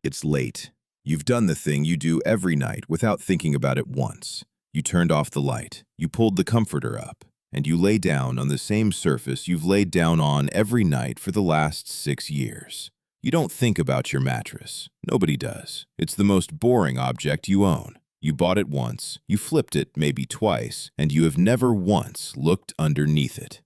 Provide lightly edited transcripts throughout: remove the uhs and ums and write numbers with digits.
It's late. You've done the thing you do every night without thinking about it once. You turned off the light, you pulled the comforter up, and you lay down on the same surface you've laid down on every night for the last 6 years. You don't think about your mattress. Nobody does. It's the most boring object you own. You bought it once, you flipped it maybe twice, and you have never once looked underneath it.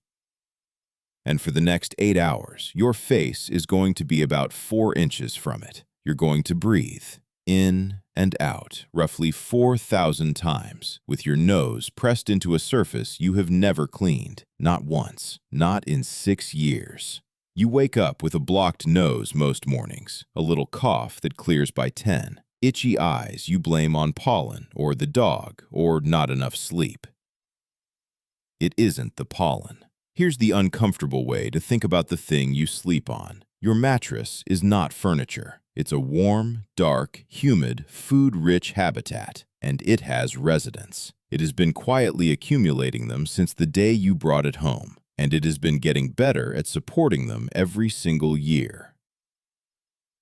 And for the next 8 hours, your face is going to be about 4 inches from it. You're going to breathe in and out roughly 4,000 times with your nose pressed into a surface you have never cleaned. Not once. Not in 6 years. You wake up with a blocked nose most mornings, a little cough that clears by 10, itchy eyes you blame on pollen or the dog or not enough sleep. It isn't the pollen. Here's the uncomfortable way to think about the thing you sleep on. Your mattress is not furniture. It's a warm, dark, humid, food-rich habitat, and it has residents. It has been quietly accumulating them since the day you brought it home, and it has been getting better at supporting them every single year.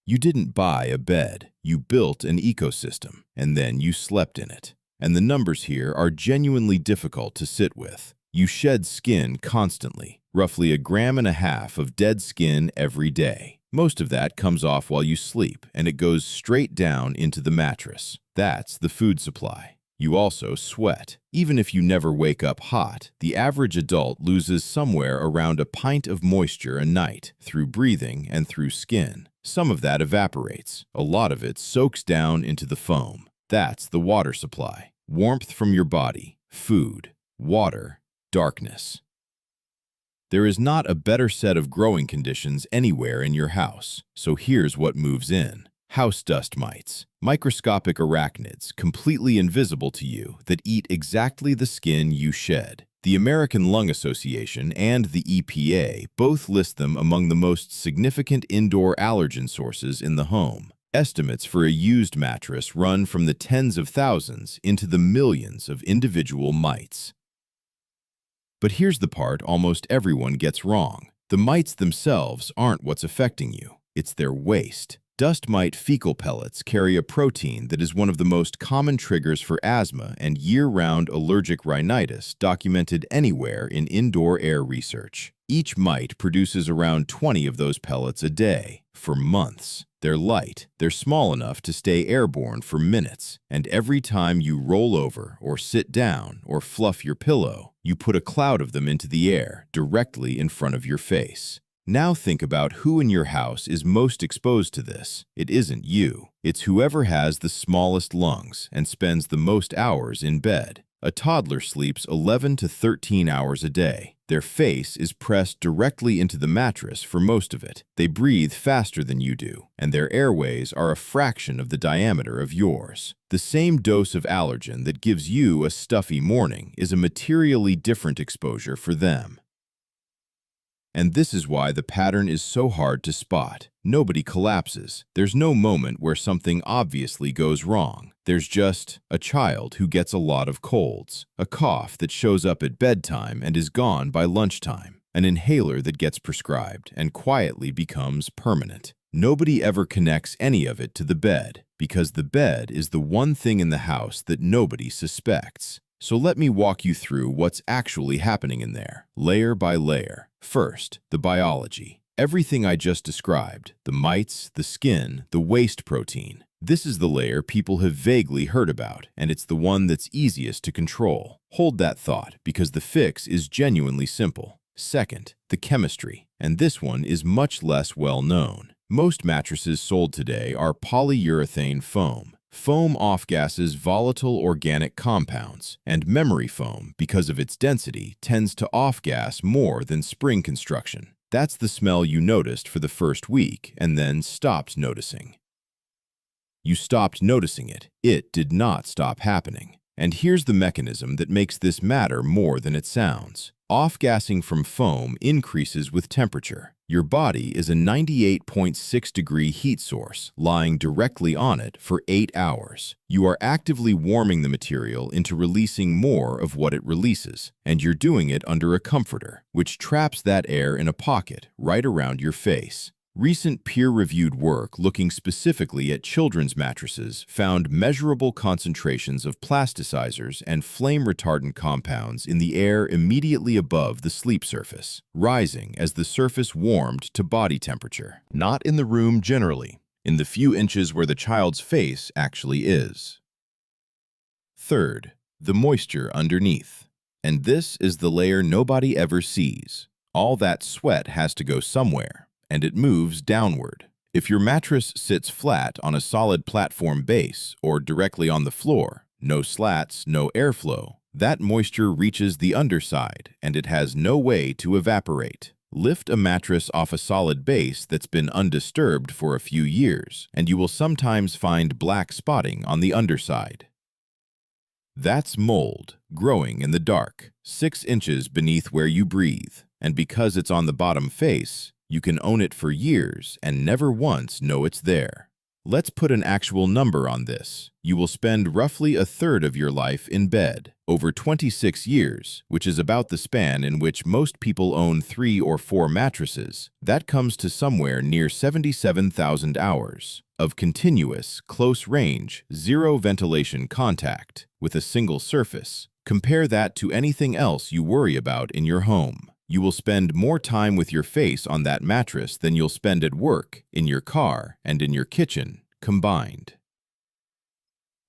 You didn't buy a bed. You built an ecosystem, and then you slept in it. And the numbers here are genuinely difficult to sit with. You shed skin constantly, roughly 1.5 grams of dead skin every day. Most of that comes off while you sleep, and it goes straight down into the mattress. That's the food supply. You also sweat. Even if you never wake up hot, the average adult loses somewhere around a pint of moisture a night through breathing and through skin. Some of that evaporates. A lot of it soaks down into the foam. That's the water supply. Warmth from your body, food, water, darkness. There is not a better set of growing conditions anywhere in your house, so here's what moves in. House dust mites, microscopic arachnids completely invisible to you that eat exactly the skin you shed. The American Lung Association and the EPA both list them among the most significant indoor allergen sources in the home. Estimates for a used mattress run from the tens of thousands into the millions of individual mites. But here's the part almost everyone gets wrong. The mites themselves aren't what's affecting you. It's their waste. Dust mite fecal pellets carry a protein that is one of the most common triggers for asthma and year-round allergic rhinitis documented anywhere in indoor air research. Each mite produces around 20 of those pellets a day for months. They're light, they're small enough to stay airborne for minutes, and every time you roll over or sit down or fluff your pillow, you put a cloud of them into the air directly in front of your face. Now think about who in your house is most exposed to this. It isn't you. It's whoever has the smallest lungs and spends the most hours in bed. A toddler sleeps 11 to 13 hours a day. Their face is pressed directly into the mattress for most of it. They breathe faster than you do, and their airways are a fraction of the diameter of yours. The same dose of allergen that gives you a stuffy morning is a materially different exposure for them. And this is why the pattern is so hard to spot. Nobody collapses. There's no moment where something obviously goes wrong. There's just a child who gets a lot of colds, a cough that shows up at bedtime and is gone by lunchtime, an inhaler that gets prescribed and quietly becomes permanent. Nobody ever connects any of it to the bed, because the bed is the one thing in the house that nobody suspects. So let me walk you through what's actually happening in there, layer by layer. First, the biology. Everything I just described, the mites, the skin, the waste protein. This is the layer people have vaguely heard about, and it's the one that's easiest to control. Hold that thought, because the fix is genuinely simple. Second, the chemistry, and this one is much less well known. Most mattresses sold today are polyurethane foam. Foam off-gases volatile organic compounds, and memory foam, because of its density, tends to off-gas more than spring construction. That's the smell you noticed for the first week and then stopped noticing. You stopped noticing it. It did not stop happening. And here's the mechanism that makes this matter more than it sounds. Off-gassing from foam increases with temperature. Your body is a 98.6-degree heat source lying directly on it for 8 hours. You are actively warming the material into releasing more of what it releases, and you're doing it under a comforter, which traps that air in a pocket right around your face. Recent peer-reviewed work looking specifically at children's mattresses found measurable concentrations of plasticizers and flame-retardant compounds in the air immediately above the sleep surface, rising as the surface warmed to body temperature. Not in the room generally, in the few inches where the child's face actually is. Third, the moisture underneath. And this is the layer nobody ever sees. All that sweat has to go somewhere, and it moves downward. If your mattress sits flat on a solid platform base or directly on the floor, no slats, no airflow, that moisture reaches the underside and it has no way to evaporate. Lift a mattress off a solid base that's been undisturbed for a few years, and you will sometimes find black spotting on the underside. That's mold, growing in the dark, 6 inches beneath where you breathe, and because it's on the bottom face, you can own it for years and never once know it's there. Let's put an actual number on this. You will spend roughly a third of your life in bed, over 26 years, which is about the span in which most people own 3 or 4 mattresses. That comes to somewhere near 77,000 hours of continuous, close-range, zero-ventilation contact with a single surface. Compare that to anything else you worry about in your home. You will spend more time with your face on that mattress than you'll spend at work, in your car, and in your kitchen, combined.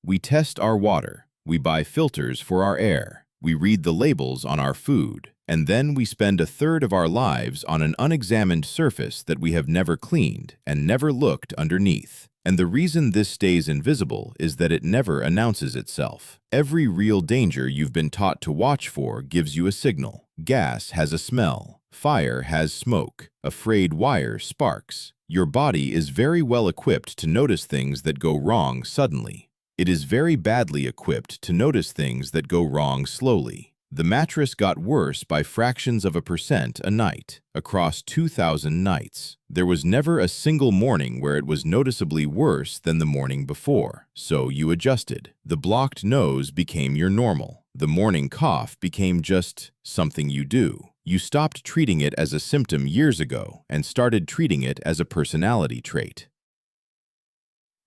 We test our water, we buy filters for our air, we read the labels on our food, and then we spend a third of our lives on an unexamined surface that we have never cleaned and never looked underneath. And the reason this stays invisible is that it never announces itself. Every real danger you've been taught to watch for gives you a signal. Gas has a smell. Fire has smoke. A frayed wire sparks. Your body is very well equipped to notice things that go wrong suddenly. It is very badly equipped to notice things that go wrong slowly. The mattress got worse by fractions of a percent a night, across 2,000 nights. There was never a single morning where it was noticeably worse than the morning before, so you adjusted. The blocked nose became your normal. The morning cough became just something you do. You stopped treating it as a symptom years ago and started treating it as a personality trait.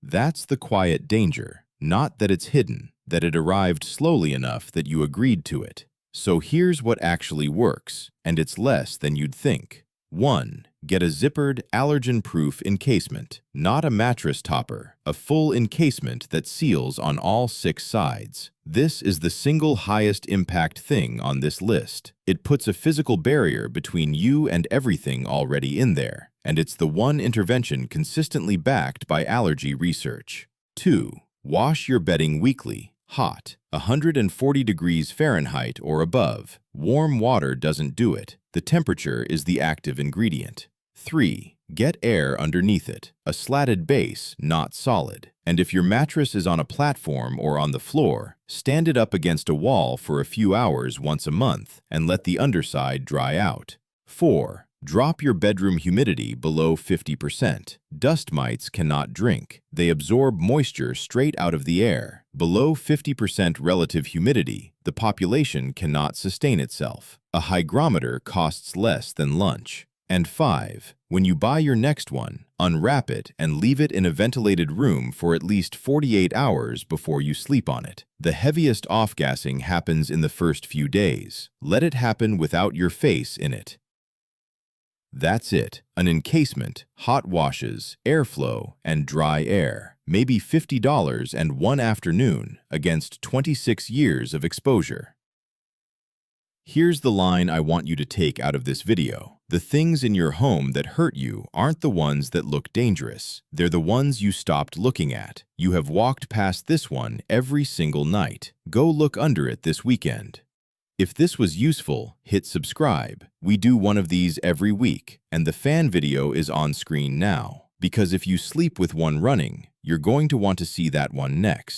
That's the quiet danger, not that it's hidden, that it arrived slowly enough that you agreed to it. So here's what actually works, and it's less than you'd think. 1. Get a zippered, allergen-proof encasement, not a mattress topper, a full encasement that seals on all 6 sides. This is the single highest impact thing on this list. It puts a physical barrier between you and everything already in there, and it's the one intervention consistently backed by allergy research. 2. Wash your bedding weekly. Hot, 140 degrees Fahrenheit or above. Warm water doesn't do it. The temperature is the active ingredient. 3. Get air underneath it. A slatted base, not solid. And if your mattress is on a platform or on the floor, stand it up against a wall for a few hours once a month and let the underside dry out. 4. Drop your bedroom humidity below 50%. Dust mites cannot drink. They absorb moisture straight out of the air. Below 50% relative humidity, the population cannot sustain itself. A hygrometer costs less than lunch. And 5. When you buy your next one, unwrap it and leave it in a ventilated room for at least 48 hours before you sleep on it. The heaviest off-gassing happens in the first few days. Let it happen without your face in it. That's it. An encasement, hot washes, airflow, and dry air. Maybe $50 and one afternoon against 26 years of exposure. Here's the line I want you to take out of this video. The things in your home that hurt you aren't the ones that look dangerous. They're the ones you stopped looking at. You have walked past this one every single night. Go look under it this weekend. If this was useful, hit subscribe. We do one of these every week, and the fan video is on screen now. Because if you sleep with one running, you're going to want to see that one next.